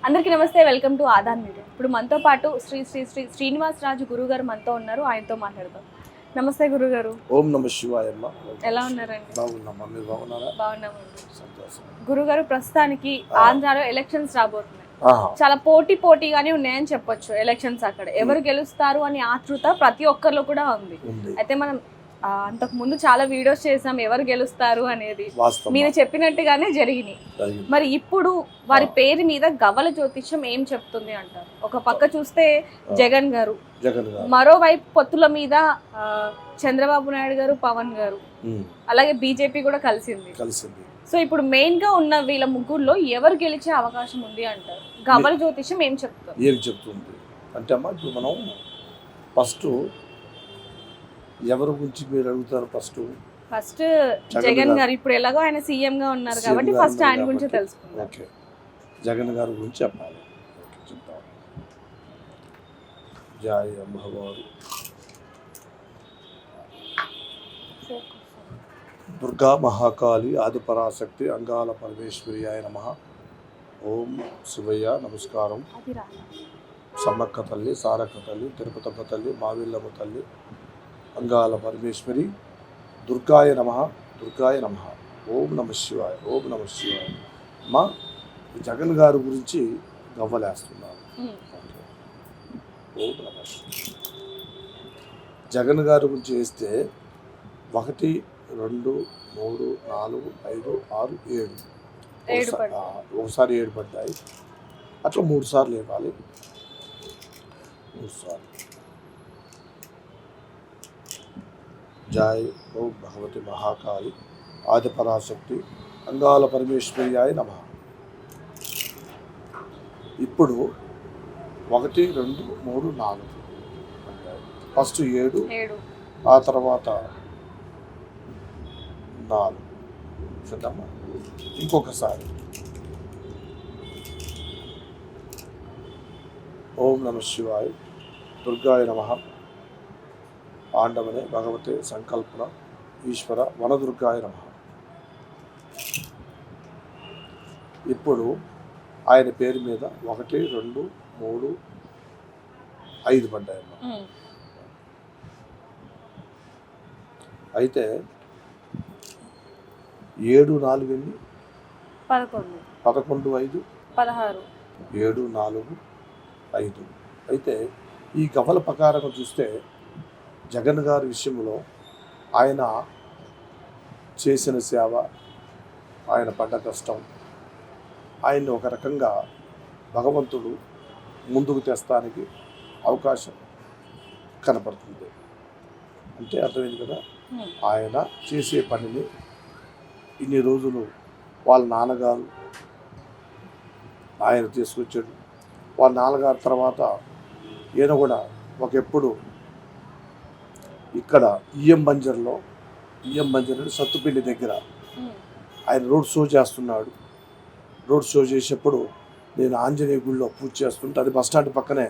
అందరికీ నమస్తే, welcome to Aadan media. ఇప్పుడు మనతో పాటు శ్రీ శ్రీ శ్రీ శ్రీనివాస్ రాజు గురుగారు మనతో ఉన్నారు. ఆయనతో మాట్లాడదాం. నమస్తే గురుగారు. ఓం నమ శివాయ. ఎలా ఉన్నారండి? బాగున్నామా, మీరు బాగున్నారా? బాగున్నామండి. సంతోషం. గురుగారు, ప్రస్తుతానికి ఆంధ్రాలో ఎలక్షన్స్ రాబోతున్నాయి. చాలా పోటీగానే ఉన్నాయని చెప్పొచ్చు. ఎలక్షన్స్ అక్కడ ఎవరు గెలుస్తారు అని ఆతృత ప్రతి ఒక్కరిలో కూడా ఉంది. అయితే మనం అంతకు ముందు చాలా వీడియోస్ చేసాం ఎవరు గెలుస్తారు అనేది. మీరు చెప్పినట్టుగానే జరిగినాయి. మరి ఇప్పుడు వారి పేరు మీద గవ్వల జ్యోతిష్యం ఏం చెప్తుంది అంటారు? ఒక పక్క చూస్తే జగన్ గారు, మరోవైపు పొత్తుల మీద చంద్రబాబు నాయుడు గారు, పవన్ గారు, అలాగే బీజేపీ కూడా కలిసింది. సో ఇప్పుడు మెయిన్ గా ఉన్న వీళ్ళ ముగ్గురులో ఎవరు గెలిచే అవకాశం ఉంది అంటారు? గవ్వల జ్యోతిష్యం ఏం చెప్తుంది అంటే అమ్మా, ఇప్పుడు మనం ఫస్ట్ ఎవరి గురించి మీరు అడుగుతారు? ఫస్ట్ జగన్ గారు. ఇప్పుడు ఎలాగో ఆయన సీఎం గా ఉన్నారు కాబట్టి ఫస్ట్ ఆయన గురించి తెలుసుకుందాం. ఓకే, జగన్ గారి గురించి చెప్పాలి. చెప్తాను. జయ అమ్మవారు దుర్గా మహాకాళి ఆదిపరాశక్తి అంగాల పరమేశ్వరి అయ నమః. ఓం శివయ్య నమస్కారం. సమ్మక్క తల్లి, సారక్క తల్లి, తిరుపతమ్మ తల్లి, మావిల్లమ్మ తల్లి, అంగాల పరమేశ్వరి, దుర్గాయ నమః, దుర్గాయ నమః. ఓం నమ శివాయ, ఓం నమ శివాయ. మా జగన్ గారి గురించి గవ్వలేస్తున్నాను. ఓం నమ శివాయ. జగన్ గారి గురించి వేస్తే 1, 2, 3, 4, 5, 6, 7 ఒకసారి 7 పడ్డాయి. అట్లా 3 సార్లు ఇవ్వాలి. 3 సార్లు. జై ఓం భగవతి మహాకాళి ఆదిపరాశక్తి అంగాల పరమేశ్వర్యాయ నమః. ఇప్పుడు 1, 2, 3, 4 ఫస్ట్ 7, ఆ తర్వాత 4 చూద్దామా. ఇంకొకసారి ఓం నమ శివాయ, దుర్గాయ నమః, ఆండవనే భగవతే సంకల్పన ఈశ్వర వనదుర్గాయ నమః. ఇప్పుడు ఆయన పేరు మీద 1, 2, 3, 5 పడ్డాయమ్మా. అయితే 7, 4 ఎన్ని? 11, 5, 16, 7, 4, 5. అయితే ఈ గవ్వల ప్రకారం చూస్తే జగన్ గారి విషయంలో ఆయన చేసిన సేవ, ఆయన పడ్డ కష్టం, ఆయన్ని ఒక రకంగా భగవంతుడు ముందుకు తెస్తానికి అవకాశం కనపడుతుంది. అంటే అర్థమైంది కదా. ఆయన చేసే పనిని ఇన్ని రోజులు వాళ్ళ నాన్నగారు ఆయన తీసుకొచ్చాడు. వాళ్ళ నాన్నగారి తర్వాత ఈయన కూడా ఒకప్పుడు ఇక్కడ ఈఎం బంజర్లో సత్తుపల్లి దగ్గర ఆయన రోడ్ షో చేస్తున్నాడు. రోడ్ షో చేసేప్పుడు నేను ఆంజనేయ గుడిలో పూజ చేస్తుంటే, అది బస్టాండ్ పక్కనే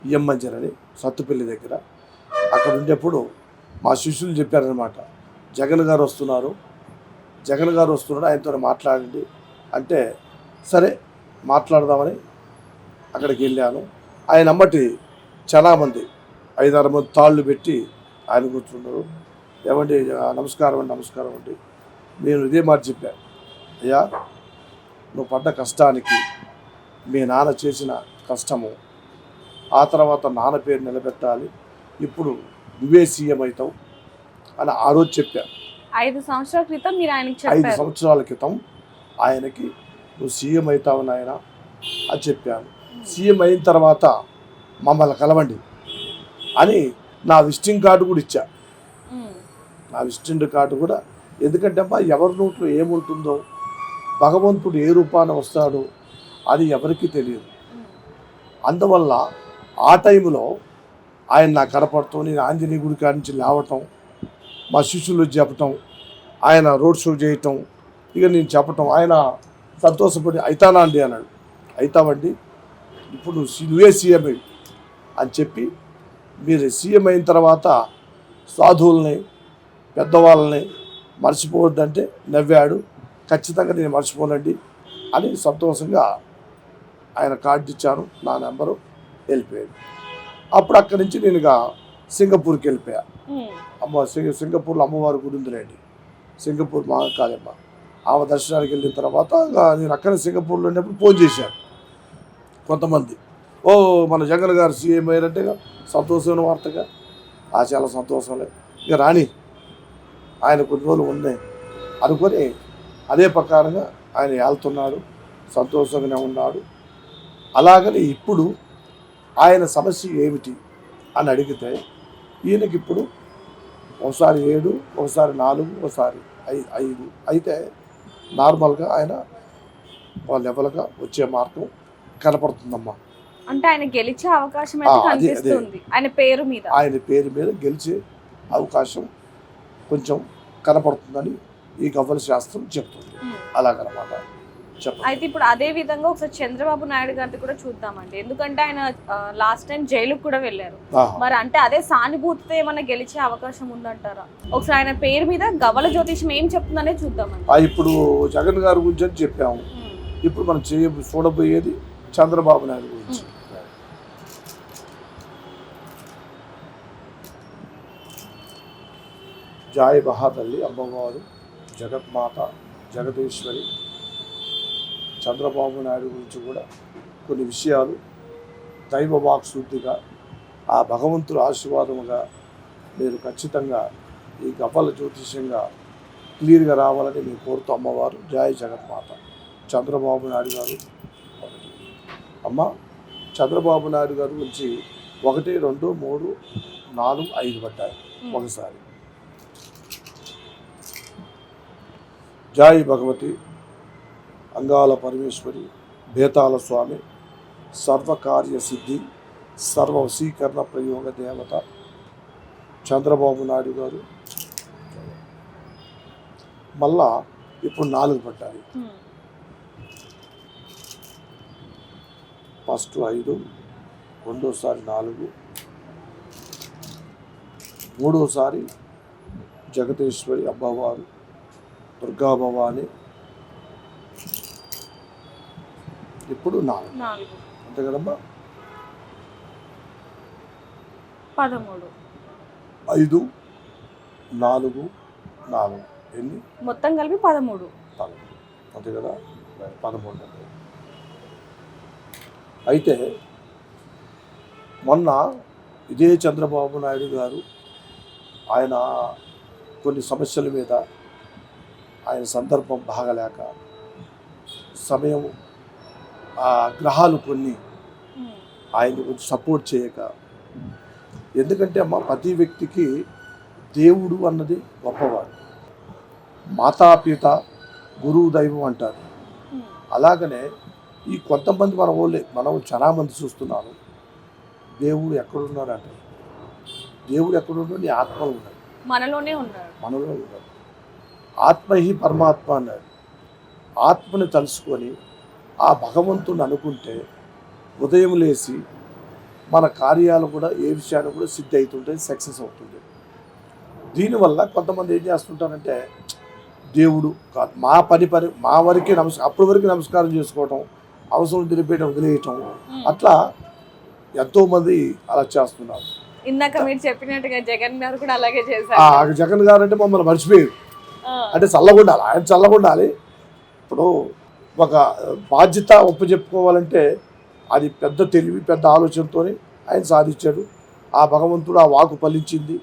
ఈఎం బంజర్ అని సత్తుపల్లి దగ్గర. అక్కడ ఉండేప్పుడు మా శిష్యులు చెప్పారనమాట, జగన్ గారు వస్తున్నారు, ఆయనతో మాట్లాడండి అంటే, సరే మాట్లాడదామని అక్కడికి వెళ్ళాను. ఆయన అమ్మటి చాలామంది 5-6 మంది తాళ్ళు పెట్టి ఆయన కూర్చున్నారు. ఏమండి, నమస్కారం అండి. నేను ఇదే మాట చెప్పాను, అయ్యా నువ్వు పడ్డ కష్టానికి మీ నాన్న చేసిన కష్టము, ఆ తర్వాత నాన్న పేరు నిలబెట్టాలి, ఇప్పుడు నువ్వే సీఎం అవుతావు అని ఆ రోజు చెప్పాను. 5 సంవత్సరాల క్రితం మీరు ఆయనకి 5 సంవత్సరాల క్రితం ఆయనకి నువ్వు సీఎం అవుతావు నాయన అని చెప్పాను. సీఎం అయిన తర్వాత మమ్మల్ని కలవండి అని నా విజిటింగ్ కార్డు కూడా ఇచ్చా. నా విజిటింగ్ కార్డు కూడా, ఎందుకంటే అమ్మా ఎవరి నోట్లో ఏముంటుందో, భగవంతుడు ఏ రూపాన వస్తాడో అది ఎవరికీ తెలియదు. అందువల్ల ఆ టైంలో ఆయన నాకు కనపడతాం, నేను ఆంజనేయ గుడి కాడి నుంచి లేవటం, మా శిష్యులు చెప్పటం, ఆయన రోడ్ షో చేయటం, ఇక నేను చెప్పటం, ఆయన సంతోషపడి అయితానా అండి అన్నాడు. అవుతామండి, ఇప్పుడు నువ్వే సీఎం అని చెప్పి, మీరు సీఎం అయిన తర్వాత సాధువుల్ని, పెద్దవాళ్ళని మర్చిపోవద్దంటే నవ్వాడు. ఖచ్చితంగా నేను మర్చిపోనండి అని సంతోషంగా ఆయన కార్డు ఇచ్చాను, నా నెంబరు, వెళ్ళిపోయాడు. అప్పుడు అక్కడి నుంచి నేను ఇక సింగపూర్కి వెళ్ళిపోయా. సింగపూర్లో అమ్మవారి గుడి ఉందిలేండి, సింగపూర్ మహాకాళమ్మ. ఆమె దర్శనానికి వెళ్ళిన తర్వాత నేను అక్కడ సింగపూర్లో ఉన్నప్పుడు ఫోన్ చేశాను కొంతమంది. ఓ మన జగన్ గారు సీఎం అయ్యారంటే సంతోషమైన వార్తగా, చాలా సంతోషంలే, ఇక రాని ఆయన కొన్ని రోజులు ఉన్నాయి అనుకొని అదే ప్రకారంగా ఆయన వెళ్తున్నాడు, సంతోషంగానే ఉన్నాడు. అలాగని ఇప్పుడు ఆయన సమస్య ఏమిటి అని అడిగితే ఈయనకి ఇప్పుడు ఒకసారి 7, ఒకసారి 4, ఒకసారి 5 అయితే నార్మల్గా ఆయన లెవెల్గా వచ్చే మార్గం కనపడుతుందమ్మా. అంటే ఆయన గెలిచే అవకాశం అయితే కనిపిస్తుంది ఆయన పేరు మీద గెలిచే అవకాశం కొంచెం కనపడుతుందని ఈ గవ్వల శాస్త్రం చెప్తుంది. అలాగనమాట. అయితే ఇప్పుడు అదే విధంగా ఒకసారి చంద్రబాబు నాయుడు గారిని కూడా చూద్దామండి. ఎందుకంటే ఆయన లాస్ట్ టైం జైలుకు కూడా వెళ్ళారు. మరి అంటే అదే సానుభూతితో ఏమన్నా గెలిచే అవకాశం ఉందంటారా? ఒకసారి ఆయన పేరు మీద గవ్వల జ్యోతిషం ఏం చెప్తుందనే చూద్దామండి. ఇప్పుడు జగన్ గారి గురించి అని చెప్పాము, ఇప్పుడు మనం చూడబోయేది చంద్రబాబు నాయుడు గురించి. జాయ్ మహాతల్లి అమ్మవారు, జగన్మాత, జగదీశ్వరి, చంద్రబాబు నాయుడు గురించి కూడా కొన్ని విషయాలు దైవవాక్శుద్ధిగా, ఆ భగవంతుడు ఆశీర్వాదముగా మీరు ఖచ్చితంగా ఈ గవ్వల జ్యోతిష్యంగా క్లియర్గా రావాలని మేము కోరుతూ అమ్మవారు జయ జగన్మాత. చంద్రబాబు నాయుడు గారు అమ్మ, చంద్రబాబు నాయుడు గారి గురించి 1, 2, 3, 4, 5 పడ్డాయి ఒకసారి. జాయి భగవతి, అంగాల పరమేశ్వరి, బేతాల స్వామి, సర్వకార్య సిద్ధి, సర్వవశీకరణ ప్రయోగ దేవత చంద్రబాబు నాయుడు గారు. మళ్ళా ఇప్పుడు 4 పడ్డాయి. ఫస్ట్ 5, రెండోసారి 4, మూడోసారి జగదీశ్వరి అమ్మవారు, దుర్గా భవాని, ఇప్పుడు 4 అంతే కదమ్మా. 13, 5, 4, 4 ఎన్ని మొత్తం కలిపి 13 అంతే కదా, 13. అయితే మొన్న ఇదే చంద్రబాబు నాయుడు గారు ఆయన కొన్ని సమస్యల మీద ఆయన సందర్భం బాగలేక సమయం ఆ గ్రహాలు కొన్ని ఆయన కొంచెం సపోర్ట్ చేయక, ఎందుకంటే అమ్మ ప్రతి వ్యక్తికి దేవుడు అన్నది గొప్పవాడు, మాతాపిత గురువు దైవం అంటారు. అలాగనే ఈ కొంతమంది మనం చాలా మంది చూస్తున్నాను, దేవుడు ఎక్కడున్నాడు అంటారు. దేవుడు ఎక్కడున్నాడు? నీ ఆత్మలో ఉన్నాడు, మనలో ఉన్నాడు. ఆత్మహి పరమాత్మ అన్నాడు. ఆత్మని తలుసుకొని ఆ భగవంతుని అనుకుంటే ఉదయం లేచి మన కార్యాలు కూడా ఏ విషయాన్ని కూడా సిద్ధి అవుతుంటాయి, సక్సెస్ అవుతుంది. దీనివల్ల కొంతమంది ఏం చేస్తుంటారంటే దేవుడు కాదు, మా వరకే అప్పటి వరకు నమస్కారం చేసుకోవటం, అవసరం తెలిపేయటం, వదిలేయటం, అట్లా ఎంతోమంది అలా చేస్తున్నారు. ఇందాక మీరు చెప్పినట్టుగా జగన్ గారు కూడా అలాగే చేశారు. జగన్ గారు అంటే మమ్మల్ని మర్చిపోయారు, అంటే చల్లగొండాలి, ఆయన చల్లగొండాలి. ఇప్పుడు ఒక బాధ్యత ఒప్పచెప్పుకోవాలంటే అది పెద్ద తెలివి, పెద్ద ఆలోచనతో ఆయన సాధించాడు. ఆ భగవంతుడు ఆ వాకు ఫలించింది,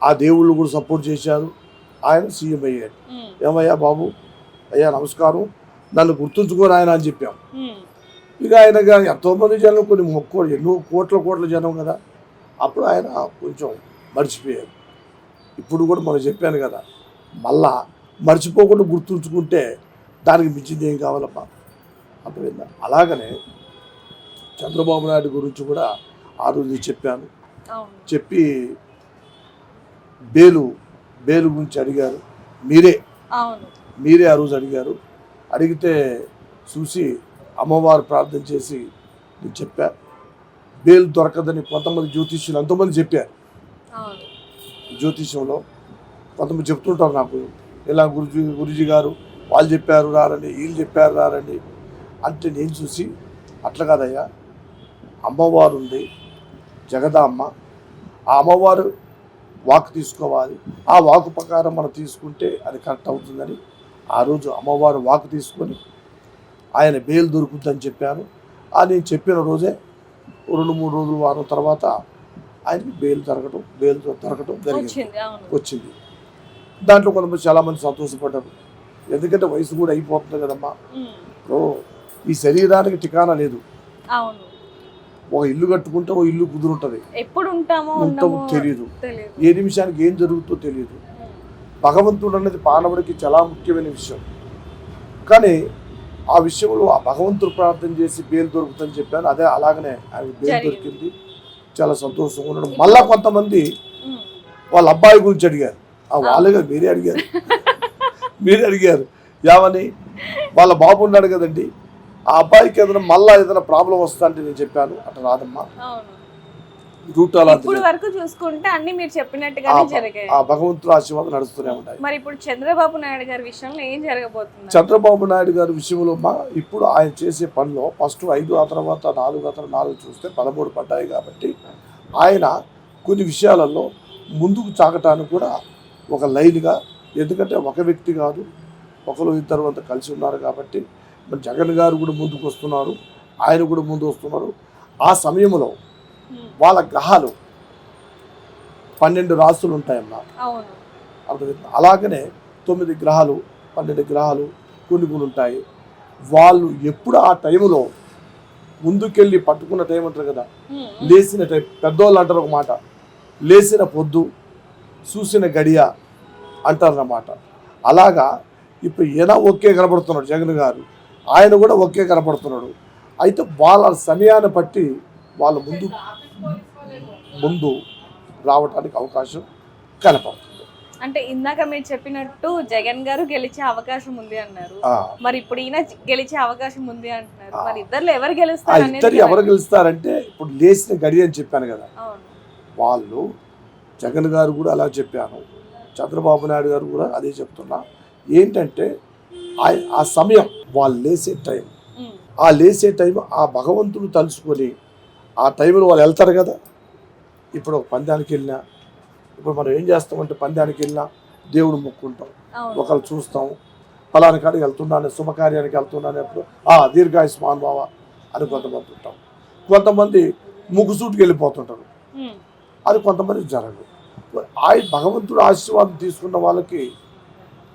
ఆ దేవుళ్ళు కూడా సపోర్ట్ చేశారు, ఆయన సీఎం అయ్యాడు. ఏమయ్యా బాబు, అయ్యా నమస్కారం, నన్ను గుర్తుంచుకోరు ఆయన అని చెప్పాం. ఇక ఆయనగా ఎంతోమంది జనం, ఎన్నో కోట్ల జనం కదా, అప్పుడు ఆయన కొంచెం మర్చిపోయారు. ఇప్పుడు కూడా మనం చెప్పాను కదా, మళ్ళా మర్చిపోకుండా గుర్తుంచుకుంటే దానికి మించింది ఏం కావాలమ్మా, అర్థమైందా? అలాగనే చంద్రబాబు నాయుడు గురించి కూడా ఆ రోజు చెప్పాను. చెప్పి బేలు గురించి అడిగారు, మీరే ఆ రోజు అడిగారు. అడిగితే చూసి అమ్మవారు ప్రార్థన చేసి నేను చెప్పా, బేలు దొరకదని కొంతమంది జ్యోతిష్యులు ఎంతోమంది చెప్పారు. జ్యోతిష్యంలో కొంతమంది చెప్తుంటారు నాకు, ఇలా గురుజీ గారు వాళ్ళు చెప్పారు రారండి, వీళ్ళు చెప్పారు రారండి అంటే, నేను చూసి అట్లా కాదయ్యా, అమ్మవారు ఉంది జగదాంబ, ఆ అమ్మవారు వాక్ తీసుకోవాలి, ఆ వాకు ప్రకారం మనం తీసుకుంటే అది కరెక్ట్ అవుతుందని ఆ రోజు అమ్మవారు వాకు తీసుకొని ఆయన బెయిల్ దొరుకుతుందని చెప్పాను. నేను చెప్పిన రోజే 2-3 రోజులు వారం తర్వాత ఆయనకి బెయిల్ దొరకటం వచ్చింది. దాంట్లో కొంతమంది చాలామంది సంతోషపడ్డారు. ఎందుకంటే వయసు కూడా అయిపోతుంది కదమ్మా. ఈ శరీరానికి ఠికానా లేదు. ఒక ఇల్లు కట్టుకుంటే ఒక ఇల్లు కుదురుంటది, ఎప్పుడు ఉంటామో తెలియదు, ఏ నిమిషానికి ఏం జరుగుతుందో తెలియదు. భగవంతుడు అనేది మానవుడికి చాలా ముఖ్యమైన విషయం. కానీ ఆ విషయంలో ఆ భగవంతుడు ప్రార్థన చేసి బెయిల్ దొరుకుతుందని చెప్పాను. అదే అలాగనే ఆయన బెయిల్ దొరికింది, చాలా సంతోషంగా ఉన్నాడు. మళ్ళా కొంతమంది వాళ్ళ అబ్బాయి గురించి అడిగారు. వాళ్ళే మీరే అడిగారు ఏమని, వాళ్ళ బాబు ఉన్నాడు కదండి, ఆ అబ్బాయికి ఏదైనా ప్రాబ్లం వస్తా అంటే నేను చెప్పాను అట్లా రాదమ్మా, రూట్ అలా వరకు చూసుకుంటే అన్ని మీరు చెప్పినట్టుగానే జరిగాయి. ఆ భగవంతుడు ఆశీర్వాదం నడుస్తూనే ఉంటాయి. మరి ఇప్పుడు చంద్రబాబు నాయుడు గారి విషయంలో ఏం జరగబోతుంది? చంద్రబాబు నాయుడు గారి విషయంలో ఇప్పుడు ఆయన చేసే పనిలో ఫస్ట్ 5, ఆ తర్వాత 4, ఆ తర్వాత 4 చూస్తే 13 పడ్డాయి. కాబట్టి ఆయన కొన్ని విషయాలలో ముందుకు సాగటానికి కూడా ఒక లైన్గా, ఎందుకంటే ఒక వ్యక్తి కాదు, ఒకరు ఇద్దరు అంతా కలిసి ఉన్నారు. కాబట్టి మరి జగన్ గారు కూడా ముందుకు వస్తున్నారు, ఆయన కూడా ముందు వస్తున్నారు. ఆ సమయంలో వాళ్ళ గ్రహాలు 12 రాశులు ఉంటాయమ్మా, అర్థమైంది. అలాగనే 9 గ్రహాలు 12 గ్రహాలు కొన్ని ఉంటాయి. వాళ్ళు ఎప్పుడు ఆ టైంలో ముందుకెళ్ళి పట్టుకున్న టైం అంటారు కదా, లేచిన టైం, పెద్దోళ్ళు అంటారు ఒక మాట, లేచిన పొద్దు చూసిన గడియ అంటారన్నమాట. అలాగా ఇప్పుడు ఈయన ఒకే కనపడుతున్నాడు జగన్ గారు, ఆయన కూడా ఒకే కనపడుతున్నాడు. అయితే వాళ్ళ సమయాన్ని బట్టి వాళ్ళ ముందు రావడానికి అవకాశం కనపడుతుంది. అంటే ఇందాక మీరు చెప్పినట్టు జగన్ గారు గెలిచే అవకాశం ఉంది అన్నారు, మరి ఇప్పుడు ఈయన గెలిచే అవకాశం ఉంది అంటున్నారు. మరి ఇద్దరు ఎవరు గెలుస్తారంటే ఇప్పుడు లేచిన గడి అని చెప్పాను కదా, వాళ్ళు జగన్ గారు కూడా అలా చెప్పాను, చంద్రబాబు నాయుడు గారు కూడా అదే చెప్తున్నా. ఏంటంటే ఆ సమయం వాళ్ళు లేసే టైం ఆ భగవంతుడు తలుచుకొని ఆ టైంలో వాళ్ళు వెళ్తారు కదా. ఇప్పుడు ఒక పందానికి వెళ్ళినా, ఇప్పుడు మనం ఏం చేస్తామంటే పందానికి వెళ్ళినా దేవుడు మొక్కుంటాం, ఒకళ్ళు చూస్తాం, ఫలాని కాడికి వెళ్తున్నాను, శుభకార్యానికి వెళ్తున్నాను, ఎప్పుడు దీర్ఘాయుష్మాన్ బావ అని కొంతమంది ఉంటాం. కొంతమంది ముగ్గుసూటికి వెళ్ళిపోతుంటారు, అది కొంతమంది జరగదు. భగవంతుడు ఆశీర్వాదం తీసుకున్న వాళ్ళకి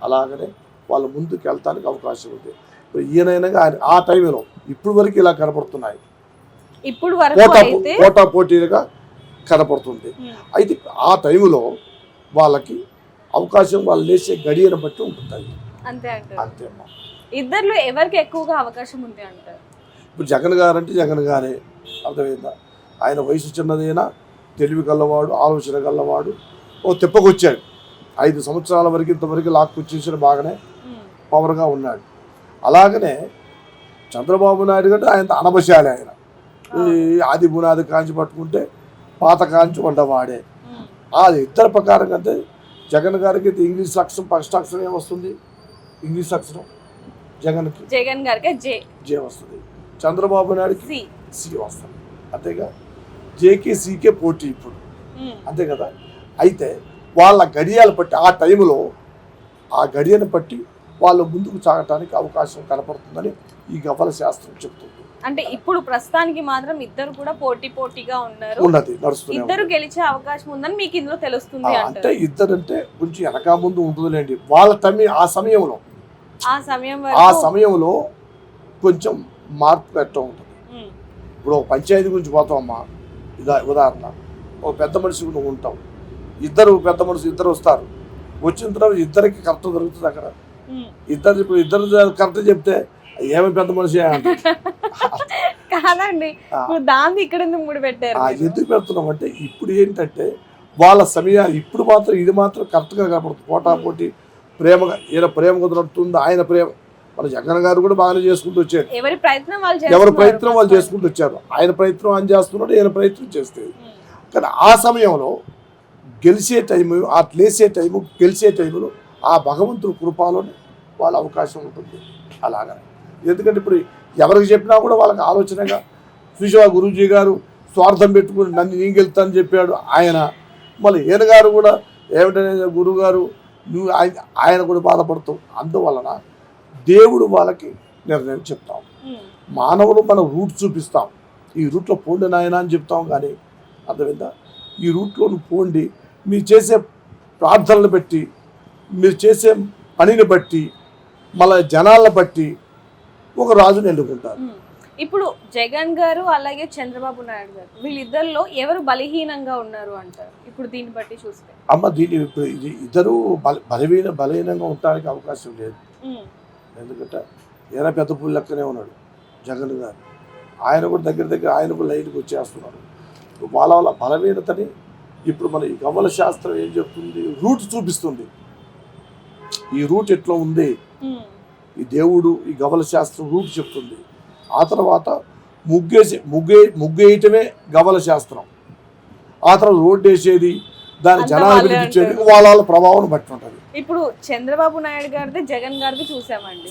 అలాగనే వాళ్ళ ముందుకు వెళ్తానికి అవకాశం ఉంది. ఇప్పుడు ఈయనైనా ఆయన ఆ టైంలో ఇప్పుడు వరకు ఇలా కనపడుతున్నాయి, పోటాపోటీలుగా కనపడుతుంది. అయితే ఆ టైంలో వాళ్ళకి అవకాశం వాళ్ళు లేచే గడియను బట్టి ఉంటుంది. అంతేమ్మా. ఇద్దరిలో ఎవరికి ఎక్కువగా అవకాశం ఉంది అంటారు? ఇప్పుడు జగన్ గారు అంటే జగన్ గారే, అర్థమైందా. ఆయన వయసు చిన్నదైనా తెలివి గల్లవాడు, ఆలోచన గల్లవాడు. తెప్పకొచ్చాడు 5 సంవత్సరాల వరకు, ఇంతవరకు లాక్కొచ్చేసిన బాగానే పవర్గా ఉన్నాడు. అలాగనే చంద్రబాబు నాయుడు కంటే ఆయన అనబశాలి. ఆయన ఈ ఆది బునాది కాంచి పట్టుకుంటే పాత కాంచి వండవాడే. అది ఇద్దరు ప్రకారం అంటే జగన్ గారికి అయితే ఇంగ్లీష్ అక్షరం ఫస్ట్ అక్షరం ఏమొస్తుంది, ఇంగ్లీష్ అక్షరం జగన్ గారికి జే వస్తుంది, చంద్రబాబు నాయుడుకి సి వస్తుంది. అంతేగా, జేకి సికే పోటీ ఇప్పుడు, అంతే కదా. అయితే వాళ్ళ గడియాలు బట్టి ఆ టైంలో ఆ గడియను బట్టి వాళ్ళు ముందుకు సాగటానికి అవకాశం కనపడుతుందని ఈ గవ్వల శాస్త్రం చెప్తుంది. అంటే ఇప్పుడు ప్రస్తుతానికి మాత్రం ఇద్దరు కూడా పోటీగా ఉన్నారు, నడుస్తుంది. ఇద్దరు గెలిచే అవకాశం ఉందని మీకు ఇందులో తెలుస్తుంది. అంటే ఇద్దరు అంటే కొంచెం వెనక ముందు ఉంటుందిలేండి. వాళ్ళ ఆ సమయంలో కొంచెం మార్పు ఎట్లా ఉంటుంది. ఇప్పుడు ఒక పంచాయతీ గురించి పోతామమ్మా, ఉదాహరణ ఒక పెద్ద మనిషి ఉంటాం, ఇద్దరు పెద్ద మనుషులు ఇద్దరు వస్తారు, వచ్చిన తర్వాత ఇద్దరికి కరెక్ట్ దొరుకుతుంది. అక్కడ ఇద్దరు కరెక్ట్ చెప్తే ఏమి పెద్ద మనిషి కాదండి, దాన్ని ఇక్కడ ఎందుకు పెడుతున్నాం అంటే ఇప్పుడు ఏంటంటే వాళ్ళ సమయాలు ఇప్పుడు మాత్రం ఇది మాత్రం కరెక్ట్గా కనపడుతుంది. పోటాపోటీ ప్రేమగా, ఈయన ప్రేమ కుదరతుంది, ఆయన ప్రేమ. మన జగన్ గారు కూడా బాగానే చేసుకుంటూ వచ్చారు, ఎవరి ప్రయత్నం వాళ్ళు చేసుకుంటూ వచ్చారు. ఆయన ప్రయత్నం ఆయన చేస్తున్నాడు, ఈయన ప్రయత్నం చేస్తుంది. కానీ ఆ సమయంలో గెలిచే టైము, ఆ లేసే టైము, గెలిచే టైంలో ఆ భగవంతుడి కృపలోనే వాళ్ళ అవకాశం ఉంటుంది. అలాగా ఎందుకంటే ఇప్పుడు ఎవరికి చెప్పినా కూడా వాళ్ళకి ఆలోచనగా చూసావా గురూజీ గారు స్వార్థం పెట్టుకుని నన్ను నేను గెలుతానని చెప్పాడు ఆయన. మళ్ళీ ఈయన గారు కూడా ఏమిటనే గురువు గారు నువ్వు ఆయన కూడా బాధపడతాం. అందువలన దేవుడు వాళ్ళకి నిర్ణయం చెప్తాం, మానవుడు మనం రూట్ చూపిస్తాం, ఈ రూట్లో పోండి నాయన అని చెప్తాం. కానీ అర్థమైందా, ఈ రూట్లో నువ్వు పోండి, మీరు చేసే ప్రార్థనలు బట్టి, మీరు చేసే పనిని బట్టి, మళ్ళీ జనాలను బట్టి ఒక రాజుని ఎన్నుకుంటారు. ఇప్పుడు జగన్ గారు అలాగే చంద్రబాబు నాయుడు గారు వీళ్ళిద్దరిలో ఎవరు బలహీనంగా ఉన్నారు అంటారు ఇప్పుడు దీన్ని బట్టి చూస్తే? అమ్మ దీని ఇప్పుడు ఇద్దరు బలహీనంగా ఉండడానికి అవకాశం లేదు. ఎందుకంటే ఈయన పెద్ద పుల్లి లెక్కనే ఉన్నాడు జగన్ గారు, ఆయన కూడా దగ్గర ఆయన కూడా లైన్కి వచ్చేస్తున్నాడు. వాళ్ళ బలహీనతని ఇప్పుడు మన ఈ గవ్వల శాస్త్రం ఏం చెప్తుంది, రూట్ చూపిస్తుంది. ఈ రూట్ ఎట్లా ఉంది, ఈ దేవుడు ఈ గవ్వల శాస్త్రం రూట్ చెప్తుంది. ఆ తర్వాత ముగ్గేయటమే గవ్వల శాస్త్రం. ఆ తర్వాత రోడ్డు వేసేది, దాని జనాలు పిలిపించేది వాళ్ళ ప్రభావం బట్టి ఉంటుంది. ఇప్పుడు చంద్రబాబు నాయుడు గారిది జగన్ గారిది చూసామండి,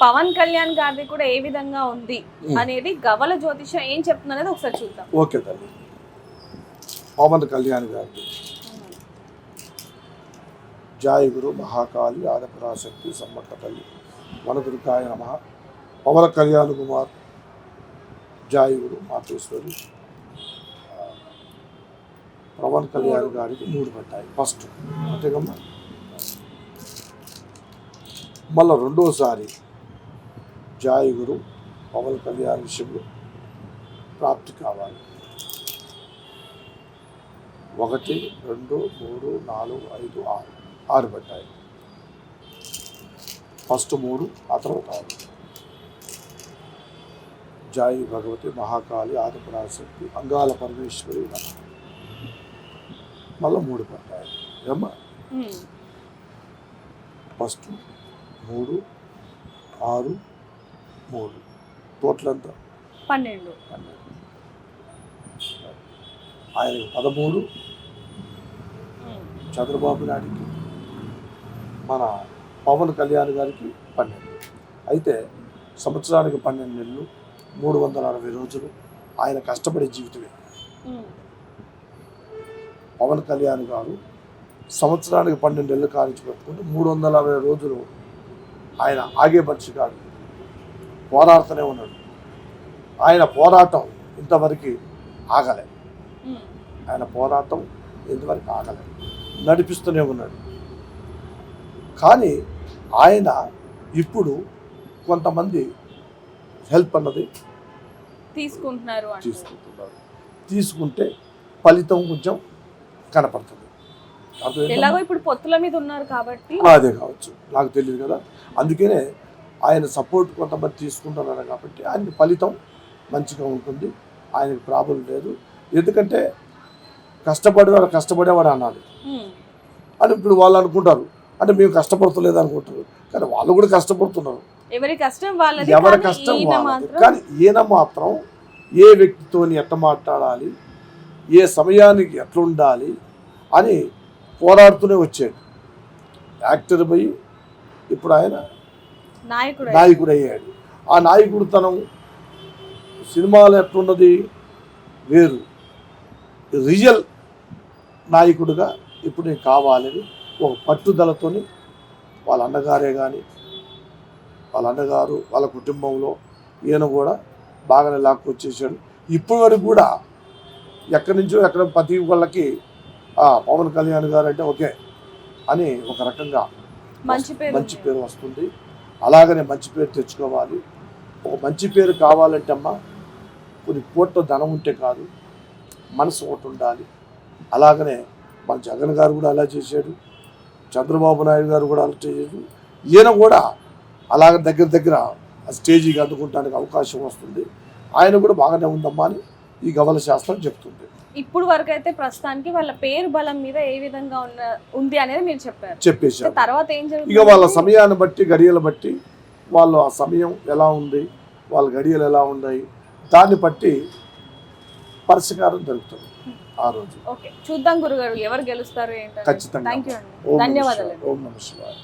పవన్ కళ్యాణ్ గారిది కూడా ఏ విధంగా ఉంది అనేది గవ్వల జ్యోతిషం ఏం చెప్తుంది అనేది ఒకసారి చూద్దాం. ఓకే తల్లి, పవన్ కళ్యాణ్ గారిది జాయగురు మహాకాళి ఆదపరాశక్తి సమ్మక్క తల్లి వనదుర్గాయ నమః. పవన్ కళ్యాణ్ కుమార్ జాయగురు మాతేశ్వరి. పవన్ కళ్యాణ్ గారికి 3 పట్టాయి ఫస్ట్, అంతేకమ్మా. మళ్ళీ రెండోసారి జాయగురు పవన్ కళ్యాణ్ విషయంలో ప్రాప్తి కావాలి. 1, 2, 3, 4, 5, 6 పట్టాయి. ఫస్ట్ 3, ఆ తర్వాత 6. జాయి భగవతి మహాకాళి ఆదిపరాశక్తి అంగాల పరమేశ్వరి మళ్ళీ 3 పట్టాయి. ఏమ్మా ఫస్ట్ 3, 6, 3 టోటల్ అంతా 12. ఆయనకి 13, చంద్రబాబు నాయుడికి మన పవన్ కళ్యాణ్ గారికి 12. అయితే సంవత్సరానికి 12 నెలలు 360 రోజులు ఆయన కష్టపడే జీవితమే. పవన్ కళ్యాణ్ గారు సంవత్సరానికి 12 నెలలు కానించి పెట్టుకుంటే 360 రోజులు ఆయన ఆగే మనిషి కాదు, పోరాడుతూనే ఉన్నాడు. ఆయన పోరాటం ఇంతవరకు ఆగలే, ఆయన పోరాటం ఇంతవరకు ఆగలే, నడిపిస్తూనే ఉన్నాడు. కానీ ఆయన ఇప్పుడు కొంతమంది హెల్ప్ అన్నది తీసుకుంటున్నారు. తీసుకుంటే ఫలితం కొంచెం కనపడుతుంది. ఎలాగో ఇప్పుడు పొత్తుల మీద ఉన్నారు కాబట్టి అదే కావచ్చు, నాకు తెలియదు కదా. అందుకనే ఆయన సపోర్ట్ కొంతమంది తీసుకుంటున్నారు కాబట్టి ఆయనకి ఫలితం మంచిగా ఉంటుంది, ఆయనకి ప్రాబ్లం లేదు. ఎందుకంటే కష్టపడేవాడు అనాలి అని ఇప్పుడు వాళ్ళు అనుకుంటారు. అంటే మేము కష్టపడతలేదు అనుకుంటారు, కానీ వాళ్ళు కూడా కష్టపడుతున్నారు. ఎవరి కష్టం వాళ్ళది. కానీ ఈయన మాత్రం ఏ వ్యక్తితో ఎట్లా మాట్లాడాలి, ఏ సమయానికి ఎట్లా ఉండాలి అని పోరాడుతూనే వచ్చాడు. యాక్టర్ పోయి ఇప్పుడు ఆయన నాయకుడు అయ్యాడు. ఆ నాయకుడు తనం సినిమాలు ఎట్లున్నది వేరు, రియల్ నాయకుడిగా ఇప్పుడు నేను కావాలని ఒక పట్టుదలతోని వాళ్ళ అన్నగారే కానీ వాళ్ళ అన్నగారు వాళ్ళ కుటుంబంలో ఈయన కూడా బాగానే లాక్కొచ్చేసాడు. ఇప్పటి వరకు కూడా ఎక్కడి నుంచో ఎక్కడ ప్రతి వాళ్ళకి పవన్ కళ్యాణ్ గారు అంటే ఓకే అని ఒక రకంగా మంచి పేరు వస్తుంది. అలాగనే మంచి పేరు తెచ్చుకోవాలి. ఒక మంచి పేరు కావాలంటే అమ్మ కొన్ని కోట్ల ధనం ఉంటే కాదు, మనసు ఒకటి ఉండాలి. అలాగనే మన జగన్ గారు కూడా అలా చేశాడు, చంద్రబాబు నాయుడు గారు కూడా అలా చేశాడు. ఈయన కూడా అలాగ దగ్గర స్టేజీకి అందుకుంటానికి అవకాశం వస్తుంది. ఆయన కూడా బాగానే ఉందమ్మా అని ఈ గవ్వల శాస్త్రం చెప్తుంది. ఇప్పుడు వరకు అయితే ప్రస్తుతానికి వాళ్ళ పేరు బలం మీద ఏ విధంగా ఉంది అనేది మీరు చెప్పేశారు. తర్వాత ఏం జరుగుతుంది, ఇక వాళ్ళ సమయాన్ని బట్టి గడియలు బట్టి వాళ్ళు ఆ సమయం ఎలా ఉంది, వాళ్ళ గడియలు ఎలా ఉన్నాయి, దాన్ని బట్టి పరిష్కారం జరుగుతుంది ఆ రోజు. ఓకే, చూద్దాం గురుగారు ఎవరు గెలుస్తారు ఏంటో. ఖచ్చితంగా. ధన్యవాదాలు. ఓం నమః శివాయ.